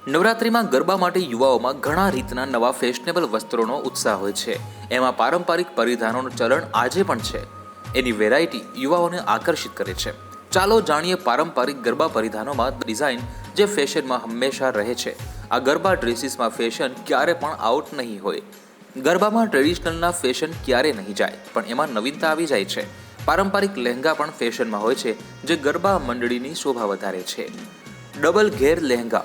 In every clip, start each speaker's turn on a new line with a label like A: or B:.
A: નવરાત્રિમાં ગરબા માટે યુવાઓમાં ઘણા રીતના નવા ફેશનેબલ વસ્ત્રોનો ઉત્સાહ હોય છે. એમાં પારંપરિક પરિધાનોનું ચલણ આજે પણ છે. એની વેરાયટી યુવાઓને આકર્ષિત કરે છે. ચાલો જાણીએ પારંપરિક ગરબા પરિધાનોમાં ડિઝાઇન જે ફેશનમાં હંમેશા રહે છે. આ ગરબા ડ્રેસીસમાં ફેશન ક્યારે પણ આઉટ નહીં હોય. ગરબામાં ટ્રેડિશનલના ફેશન ક્યારે નહીં જાય, પણ એમાં નવીનતા આવી જાય છે. પારંપરિક લહેંગા પણ ફેશનમાં હોય છે, જે ગરબા મંડળીની શોભા વધારે છે. ડબલ ઘેર લહેંગા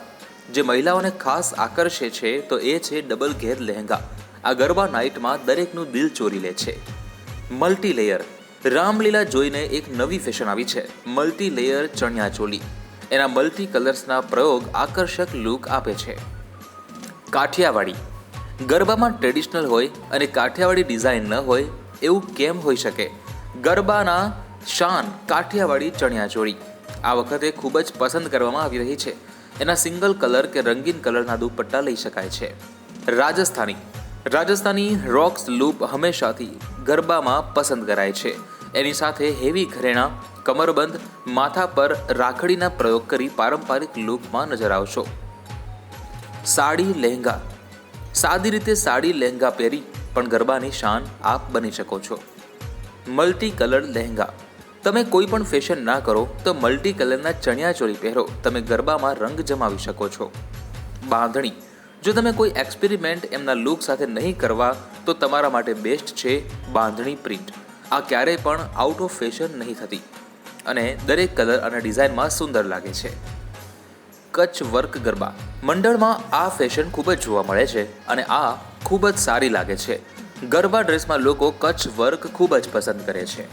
A: જે મહિલાઓને ખાસ આકર્ષે છે તો એ છે ડબલ ઘેર લહેંગા. આ ગરબા નાઇટમાં દરેકનું દિલ ચોરી લે છે. મલ્ટી લેયર રામલીલા જોઈને એક નવી ફેશન આવી છે. મલ્ટી લેયર ચણિયા ચોલી. એના મલ્ટી કલર્સના પ્રયોગ આકર્ષક લુક આપે છે. કાઠિયાવાડી ગરબામાં ટ્રેડિશનલ હોય અને કાઠિયાવાડી ડિઝાઇન ન હોય એવું કેમ હોઈ શકે? ગરબાના શાન કાઠિયાવાડી ચણિયા ચોળી આ વખતે ખૂબ જ પસંદ કરવામાં આવી રહી છે. એના સિંગલ કલર કે રંગીન કલરના દુપટ્ટા લઈ શકાય છે. રાજસ્થાની રોક્સ લૂપ હંમેશાથી ગરબામાં પસંદ કરાય છે. એની સાથે હેવી ઘરેણાં, કમરબંધ, માથા પર રાખડીના પ્રયોગ કરી પારંપરિક લુકમાં નજર આવશો. સાડી લહેંગા સાદી રીતે સાડી લહેંગા પહેરી પણ ગરબાની શાન આપ બની શકો છો. મલ્ટી કલર લહેંગા તમે કોઈ પણ ફેશન ના કરો તો મલ્ટી કલરના ચણિયાચોળી પહેરો, તમે ગરબામાં રંગ જમાવી શકો છો. બાંધણી જો તમે કોઈ એક્સપેરિમેન્ટ એમના લુક સાથે નહીં કરવા તો તમારા માટે બેસ્ટ છે બાંધણી પ્રિન્ટ. આ ક્યારેય પણ આઉટ ઓફ ફેશન નહીં થતી અને દરેક કલર અને ડિઝાઇનમાં સુંદર લાગે છે. કચ્છ વર્ક ગરબા મંડળમાં આ ફેશન ખૂબ જ જોવા મળે છે અને આ ખૂબ જ સારી લાગે છે. ગરબા ડ્રેસમાં લોકો કચ્છ વર્ક ખૂબ જ પસંદ કરે છે.